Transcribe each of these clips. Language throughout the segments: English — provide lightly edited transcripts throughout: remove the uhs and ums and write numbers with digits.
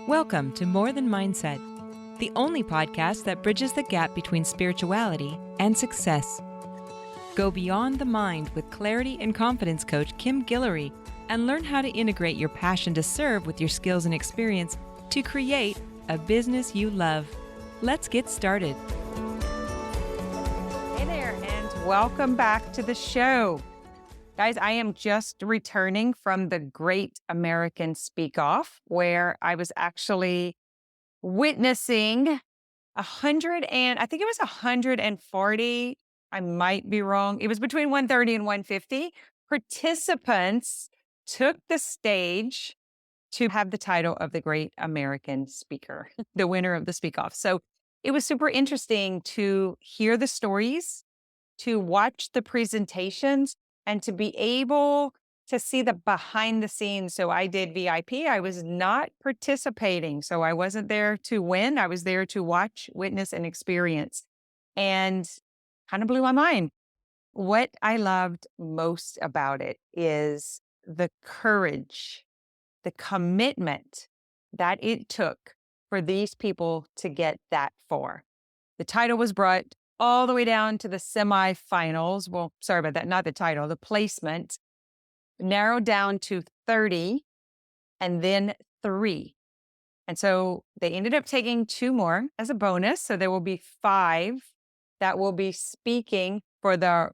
Welcome to More Than Mindset, the only podcast that bridges the gap between spirituality and success. Go beyond the mind with clarity and confidence coach Kim Guillory and learn how to integrate your passion to serve with your skills and experience to create a business you love. Let's get started. Hey there, and welcome back to the show. Guys, I am just returning from the Great American Speak Off, where I was actually witnessing 140, I might be wrong. It was between 130 and 150 participants took the stage to have the title of the Great American Speaker, the winner of the Speak Off. So it was super interesting to hear the stories, to watch the presentations, and to be able to see the behind the scenes. So I did VIP. I was not participating. So I wasn't there to win. I was there to watch, witness, and experience. And kind of blew my mind. What I loved most about it is the courage, the commitment that it took for these people to get that far. The title was brought all the way down to the semifinals. Well, sorry about that, not the title, the placement narrowed down to 30 and then 3. And so they ended up taking 2 more as a bonus. So there will be 5 that will be speaking for the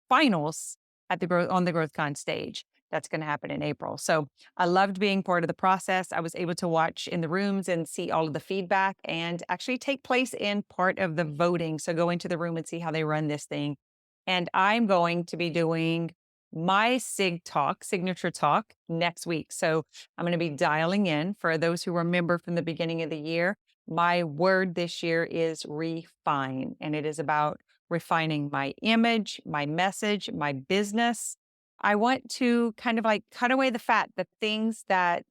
finals at on the GrowthCon stage. That's going to happen in April. So I loved being part of the process. I was able to watch in the rooms and see all of the feedback and actually take place in part of the voting. So go into the room and see how they run this thing. And I'm going to be doing my signature talk next week. So I'm going to be dialing in. For those who remember from the beginning of the year, my word this year is refine. And it is about refining my image, my message, my business. I want to kind of like cut away the fat, the things that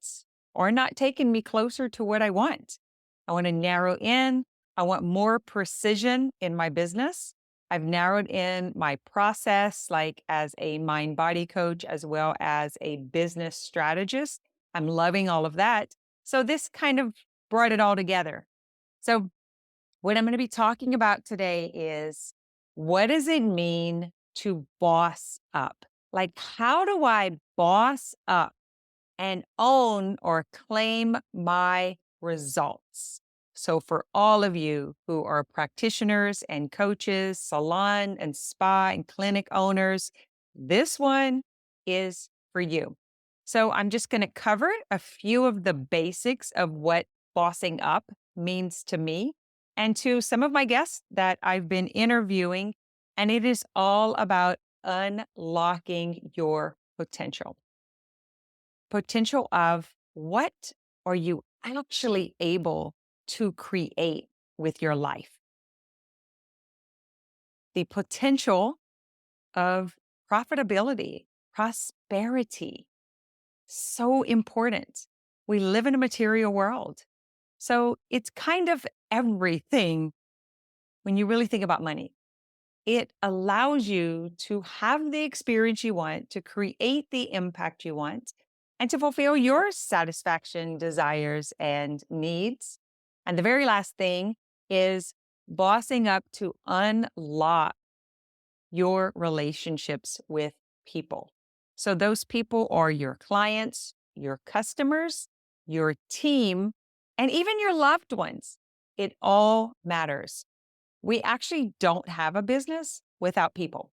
are not taking me closer to what I want. I want to narrow in. I want more precision in my business. I've narrowed in my process, like as a mind-body coach, as well as a business strategist. I'm loving all of that. So this kind of brought it all together. So what I'm going to be talking about today is, what does it mean to boss up? Like, how do I boss up and own or claim my results? So for all of you who are practitioners and coaches, salon and spa and clinic owners, this one is for you. So I'm just going to cover a few of the basics of what bossing up means to me and to some of my guests that I've been interviewing. And it is all about unlocking your potential. Potential of what are you actually able to create with your life? The potential of profitability, prosperity. So important. We live in a material world. So it's kind of everything when you really think about money. It allows you to have the experience you want, to create the impact you want, and to fulfill your satisfaction, desires, and needs. And the very last thing is bossing up to unlock your relationships with people. So those people are your clients, your customers, your team, and even your loved ones. It all matters. We actually don't have a business without people.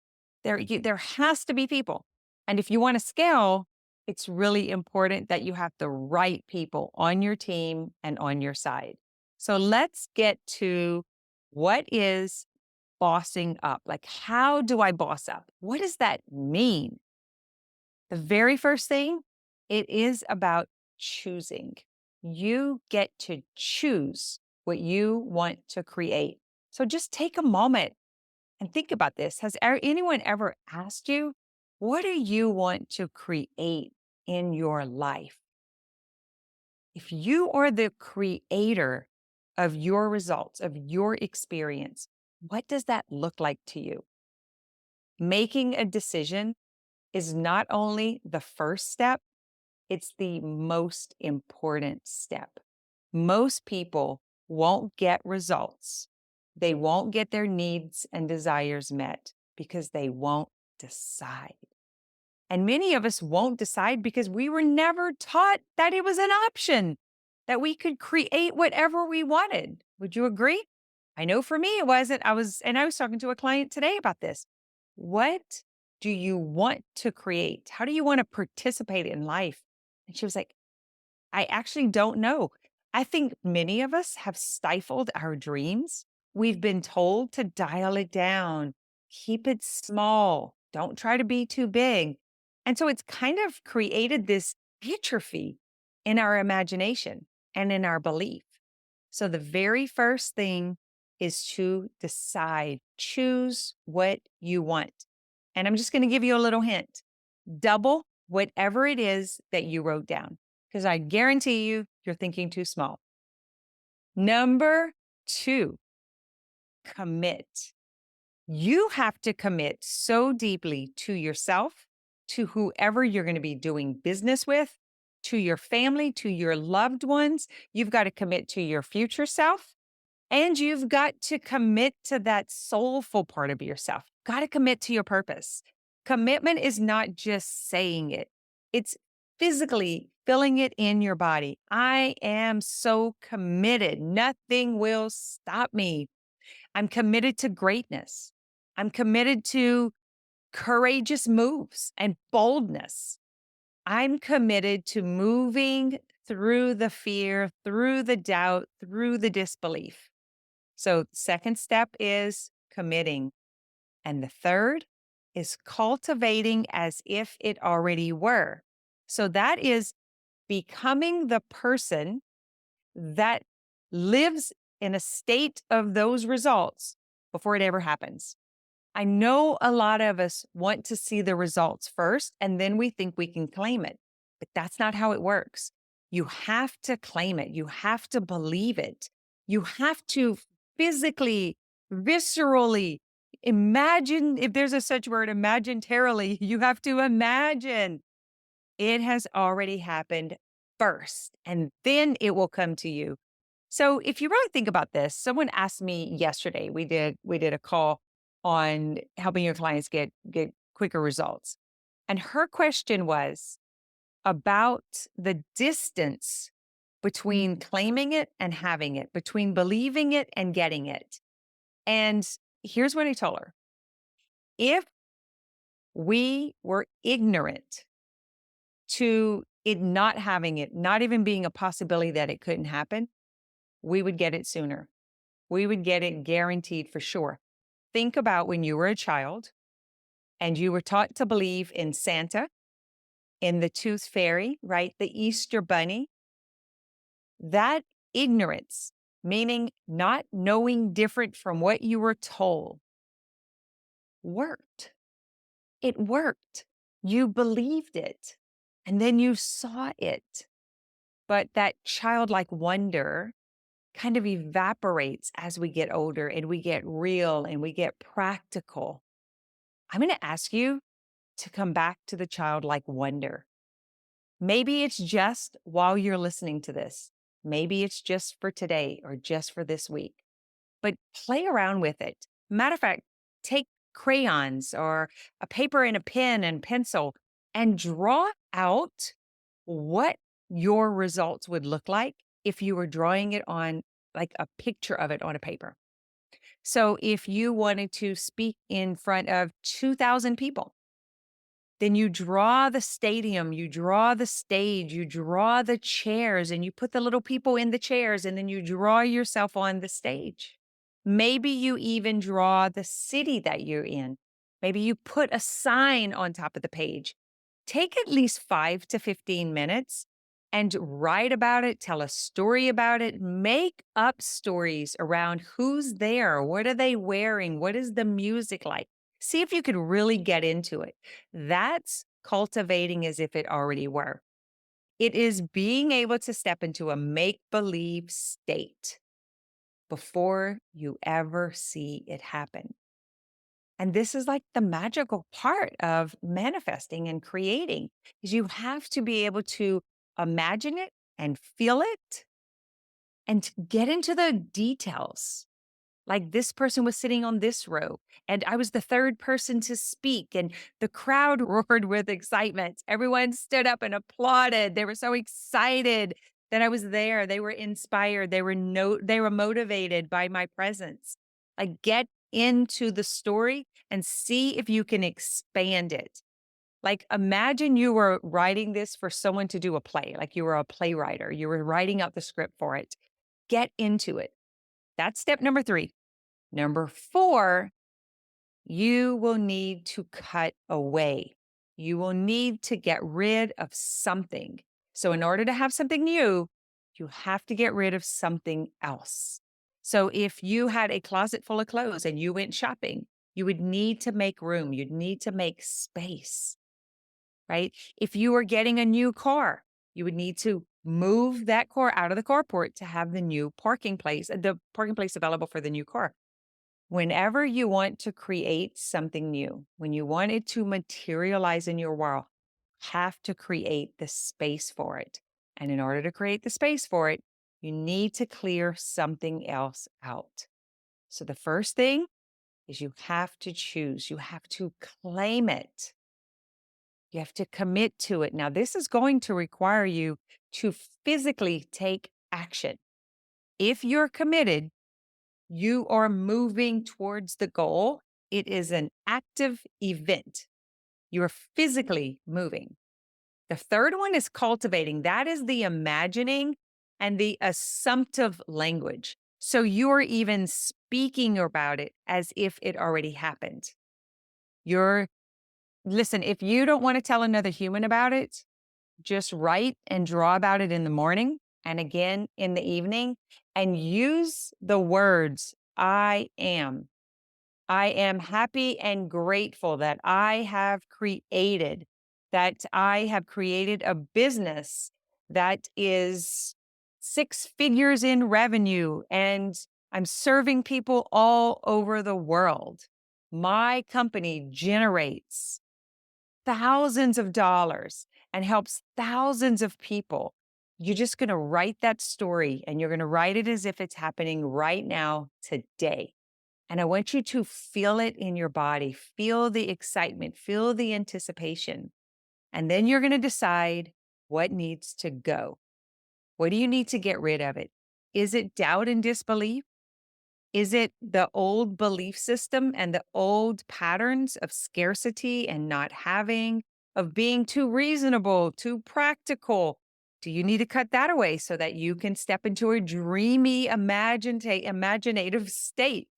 There has to be people. And if you want to scale, it's really important that you have the right people on your team and on your side. So let's get to, what is bossing up? Like, how do I boss up? What does that mean? The very first thing, it is about choosing. You get to choose what you want to create. So just take a moment and think about this. Has anyone ever asked you, what do you want to create in your life? If you are the creator of your results, of your experience, what does that look like to you? Making a decision is not only the first step, it's the most important step. Most people won't get results. They won't get their needs and desires met because they won't decide. And many of us won't decide because we were never taught that it was an option, that we could create whatever we wanted. Would you agree? I know for me it wasn't. I was talking to a client today about this. What do you want to create? How do you want to participate in life? And she was like, I actually don't know. I think many of us have stifled our dreams. We've been told to dial it down, keep it small, don't try to be too big. And so it's kind of created this atrophy in our imagination and in our belief. So the very first thing is to decide, choose what you want. And I'm just going to give you a little hint. Double whatever it is that you wrote down, because I guarantee you, you're thinking too small. Number two, commit. You have to commit so deeply to yourself, to whoever you're going to be doing business with, to your family, to your loved ones. You've got to commit to your future self. And you've got to commit to that soulful part of yourself. Got to commit to your purpose. Commitment is not just saying it, it's physically feeling it in your body. I am so committed. Nothing will stop me. I'm committed to greatness. I'm committed to courageous moves and boldness. I'm committed to moving through the fear, through the doubt, through the disbelief. So, second step is committing. And the third is cultivating as if it already were. So, that is becoming the person that lives in a state of those results before it ever happens. I know a lot of us want to see the results first, and then we think we can claim it, but that's not how it works. You have to claim it. You have to believe it. You have to physically, viscerally imagine, if there's a such word, imaginarily, you have to imagine it has already happened first, and then it will come to you. So if you really think about this, someone asked me yesterday, we did a call on helping your clients get quicker results. And her question was about the distance between claiming it and having it, between believing it and getting it. And here's what I told her. If we were ignorant to it not having it, not even being a possibility that it couldn't happen, we would get it sooner. We would get it guaranteed for sure. Think about when you were a child and you were taught to believe in Santa, in the Tooth Fairy, right? The Easter Bunny. That ignorance, meaning not knowing different from what you were told, worked. It worked. You believed it, and then you saw it. But that childlike wonder kind of evaporates as we get older and we get real and we get practical. I'm going to ask you to come back to the childlike wonder. Maybe it's just while you're listening to this. Maybe it's just for today or just for this week, but play around with it. Matter of fact, take crayons or a paper and a pen and pencil and draw out what your results would look like if you were drawing it on like a picture of it on a paper. So if you wanted to speak in front of 2,000 people, then you draw the stadium, you draw the stage, you draw the chairs, and you put the little people in the chairs, and then you draw yourself on the stage. Maybe you even draw the city that you're in. Maybe you put a sign on top of the page. Take at least 5 to 15 minutes and write about it, tell a story about it, make up stories around who's there, what are they wearing, what is the music like. See if you could really get into it. That's cultivating as if it already were. It is being able to step into a make-believe state before you ever see it happen. And this is like the magical part of manifesting and creating is you have to be able to imagine it and feel it and get into the details. Like this person was sitting on this row, and I was the third person to speak, and the crowd roared with excitement. Everyone stood up and applauded. They were so excited that I was there. They were inspired. They were motivated by my presence. Like get into the story and see if you can expand it. Like imagine you were writing this for someone to do a play, like you were a playwright, you were writing out the script for it. Get into it. That's step number 3. Number 4, you will need to cut away. You will need to get rid of something. So, in order to have something new, you have to get rid of something else. So, if you had a closet full of clothes and you went shopping, you would need to make room. You'd need to make space, right? If you were getting a new car, you would need to move that car out of the carport to have the parking place available for the new car. Whenever you want to create something new, when you want it to materialize in your world, have to create the space for it. And in order to create the space for it, you need to clear something else out. So the first thing is you have to choose, you have to claim it. You have to commit to it. Now, this is going to require you to physically take action. If you're committed, you are moving towards the goal. It is an active event. You're physically moving. The third one is cultivating. That is the imagining and the assumptive language. So you're even speaking about it as if it already happened. Listen, if you don't want to tell another human about it, just write and draw about it in the morning and again in the evening, and use the words I am. I am happy and grateful that that I have created a business that is 6 figures in revenue, and I'm serving people all over the world. My company generates thousands of dollars and helps thousands of people. You're just going to write that story, and you're going to write it as if it's happening right now, today. And I want you to feel it in your body, feel the excitement, feel the anticipation. And then you're going to decide what needs to go. What do you need to get rid of it? Is it doubt and disbelief? Is it the old belief system and the old patterns of scarcity and not having, of being too reasonable, too practical? Do you need to cut that away so that you can step into a dreamy, imaginative state?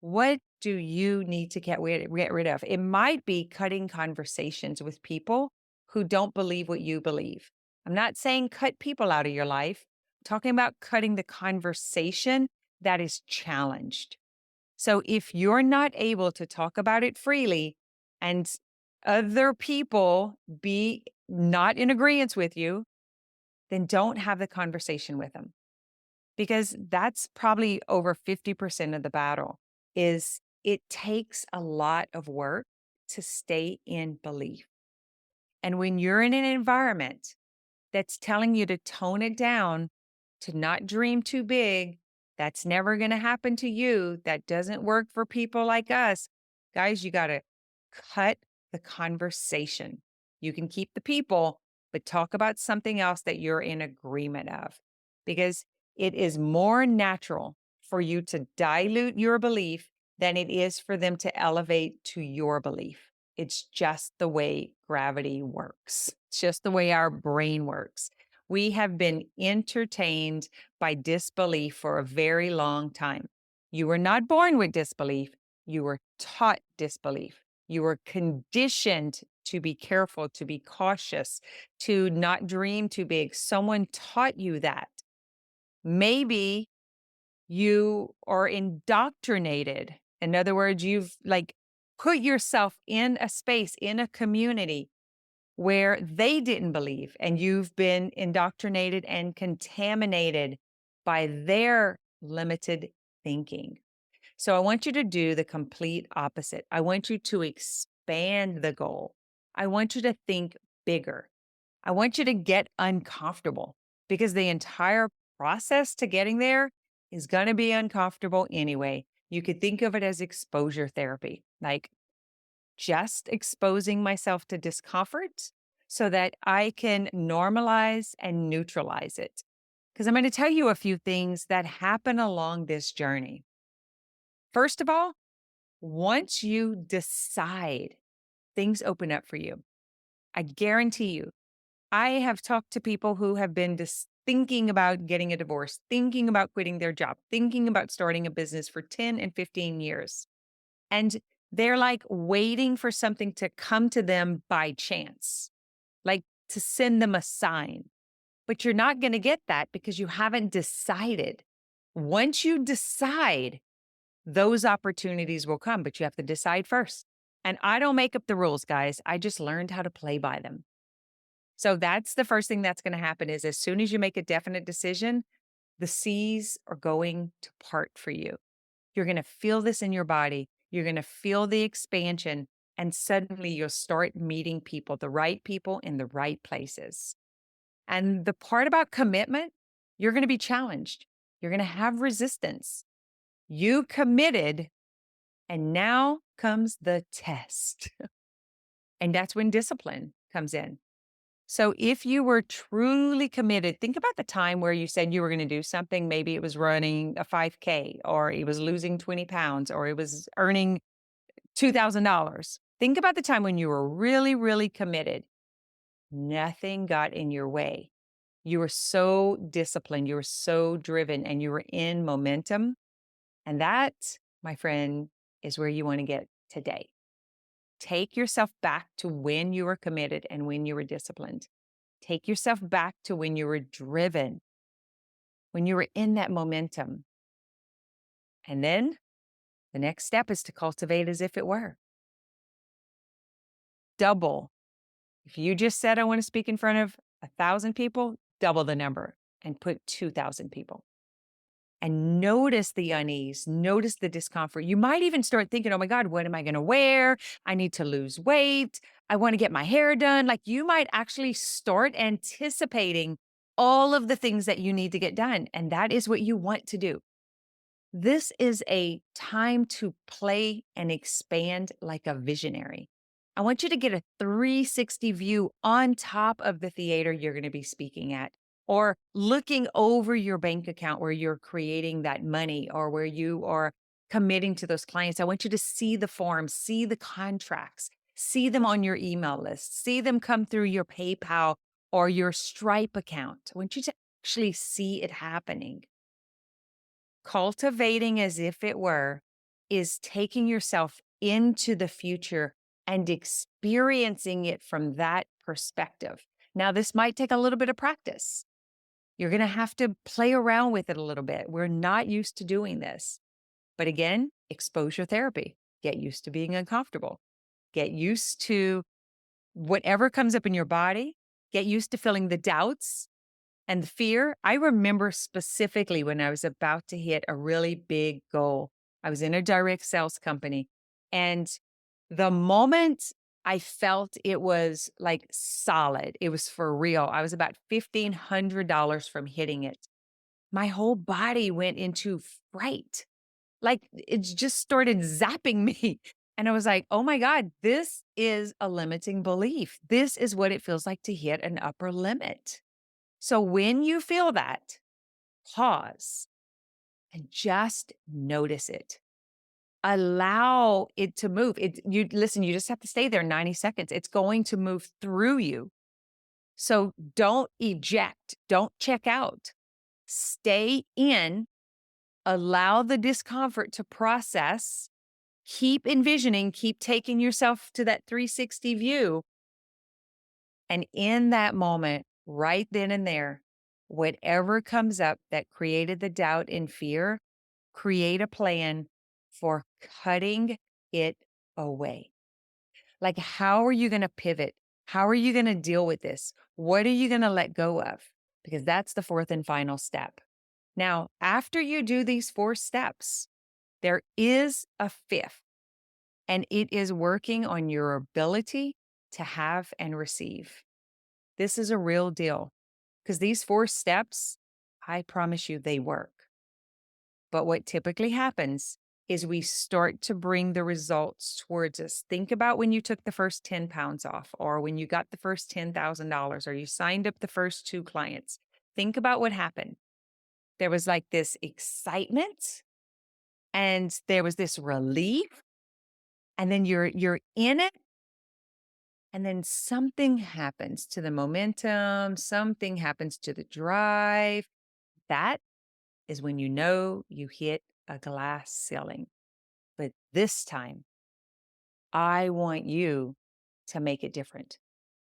What do you need to get rid of? It might be cutting conversations with people who don't believe what you believe. I'm not saying cut people out of your life. I'm talking about cutting the conversation that is challenged. So if you're not able to talk about it freely and other people be not in agreement with you, then don't have the conversation with them, because that's probably over 50% of the battle. Is it takes a lot of work to stay in belief. And when you're in an environment that's telling you to tone it down, to not dream too big, that's never going to happen to you, that doesn't work for people like us, guys, you got to cut the conversation. You can keep the people, but talk about something else that you're in agreement of, because it is more natural for you to dilute your belief than it is for them to elevate to your belief. It's just the way gravity works. It's just the way our brain works. We have been entertained by disbelief for a very long time. You were not born with disbelief. You were taught disbelief. You were conditioned to be careful, to be cautious, to not dream too big. Someone taught you that. Maybe you are indoctrinated. In other words, you've like put yourself in a space, in a community where they didn't believe, and you've been indoctrinated and contaminated by their limited thinking. So I want you to do the complete opposite. I want you to expand the goal. I want you to think bigger. I want you to get uncomfortable, because the entire process to getting there is going to be uncomfortable anyway. You could think of it as exposure therapy, like just exposing myself to discomfort so that I can normalize and neutralize it. Because I'm going to tell you a few things that happen along this journey. First of all, once you decide, things open up for you. I guarantee you, I have talked to people who have been just thinking about getting a divorce, thinking about quitting their job, thinking about starting a business for 10 and 15 years. And they're like waiting for something to come to them by chance, like to send them a sign. But you're not going to get that because you haven't decided. Once you decide, those opportunities will come, but you have to decide first. And I don't make up the rules, guys. I just learned how to play by them. So that's the first thing that's going to happen is as soon as you make a definite decision, the seas are going to part for you. You're going to feel this in your body. You're going to feel the expansion. And suddenly you'll start meeting people, the right people in the right places. And the part about commitment, you're going to be challenged. You're going to have resistance. You committed, and now comes the test. And that's when discipline comes in. So if you were truly committed, think about the time where you said you were going to do something. Maybe it was running a 5K, or it was losing 20 pounds, or it was earning $2,000. Think about the time when you were really, really committed. Nothing got in your way. You were so disciplined, you were so driven, and you were in momentum. And that, my friend, is where you want to get today. Take yourself back to when you were committed and when you were disciplined. Take yourself back to when you were driven, when you were in that momentum. And then the next step is to cultivate as if it were. Double. If you just said, I want to speak in front of 1,000 people, double the number and put 2,000 people. And notice the unease, notice the discomfort. You might even start thinking, oh my God, what am I going to wear? I need to lose weight. I want to get my hair done. Like you might actually start anticipating all of the things that you need to get done. And that is what you want to do. This is a time to play and expand like a visionary. I want you to get a 360 view on top of the theater you're going to be speaking at, or looking over your bank account where you're creating that money or where you are committing to those clients. I want you to see the forms, see the contracts, see them on your email list, see them come through your PayPal or your Stripe account. I want you to actually see it happening. Cultivating as if it were is taking yourself into the future and experiencing it from that perspective. Now, this might take a little bit of practice. You're going to have to play around with it a little bit. We're not used to doing this. But again, exposure therapy. Get used to being uncomfortable. Get used to whatever comes up in your body. Get used to feeling the doubts and the fear. I remember specifically when I was about to hit a really big goal. I was in a direct sales company, and the moment I felt it was like solid, it was for real. I was about $1,500 from hitting it. My whole body went into fright. Like it just started zapping me. And I was like, oh my God, this is a limiting belief. This is what it feels like to hit an upper limit. So when you feel that, pause and just notice it. Allow it to move. You listen, you just have to stay there 90 seconds. It's going to move through you. So don't eject, don't check out. Stay in, allow the discomfort to process. Keep envisioning, keep taking yourself to that 360 view. And in that moment, right then and there, whatever comes up that created the doubt and fear, create a plan for cutting it away. Like, how are you going to pivot? How are you going to deal with this? What are you going to let go of? Because that's the fourth and final step. Now, after you do these 4 steps, there is a fifth, and it is working on your ability to have and receive. This is a real deal because these 4 steps, I promise you they work. But what typically happens is we start to bring the results towards us. Think about when you took the first 10 pounds off, or when you got the first $10,000, or you signed up the first 2 clients. Think about what happened. There was like this excitement, and there was this relief, and then you're in it, and then something happens to the momentum, something happens to the drive. That is when you know you hit a glass ceiling. But this time, I want you to make it different.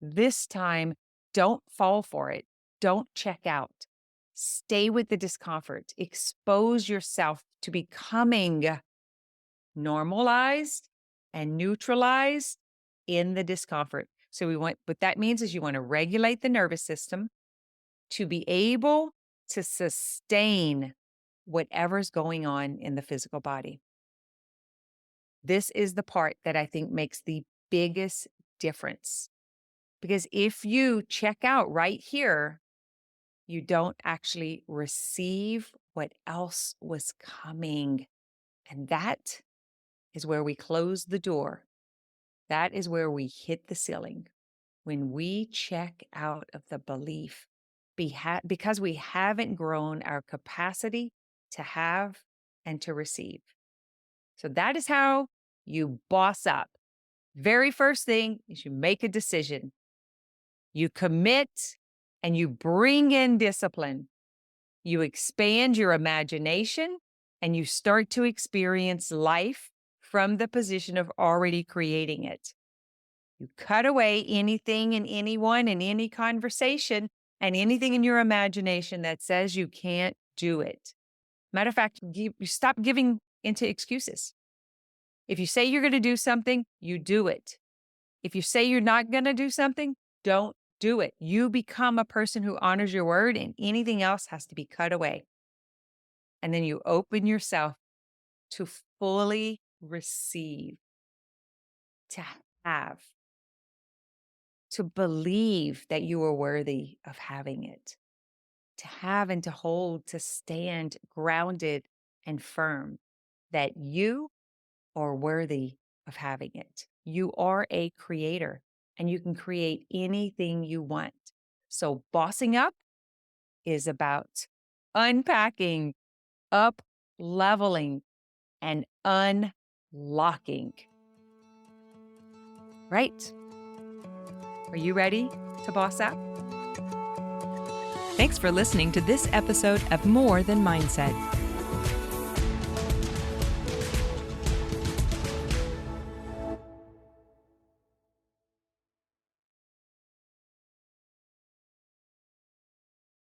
This time, don't fall for it. Don't check out. Stay with the discomfort. Expose yourself to becoming normalized and neutralized in the discomfort. So what that means is you want to regulate the nervous system to be able to sustain whatever's going on in the physical body. This is the part that I think makes the biggest difference. Because if you check out right here, you don't actually receive what else was coming. And that is where we close the door. That is where we hit the ceiling. When we check out of the belief, because we haven't grown our capacity to have and to receive. So that is how you boss up. Very first thing is you make a decision. You commit and you bring in discipline. You expand your imagination and you start to experience life from the position of already creating it. You cut away anything and anyone and any conversation and anything in your imagination that says you can't do it. Matter of fact, you stop giving into excuses. If you say you're going to do something, you do it. If you say you're not going to do something, don't do it. You become a person who honors your word, and anything else has to be cut away. And then you open yourself to fully receive, to have, to believe that you are worthy of having it, to have and to hold, to stand grounded and firm that you are worthy of having it. You are a creator and you can create anything you want. So bossing up is about unpacking, up leveling, and unlocking. Right? Are you ready to boss up? Thanks for listening to this episode of More Than Mindset.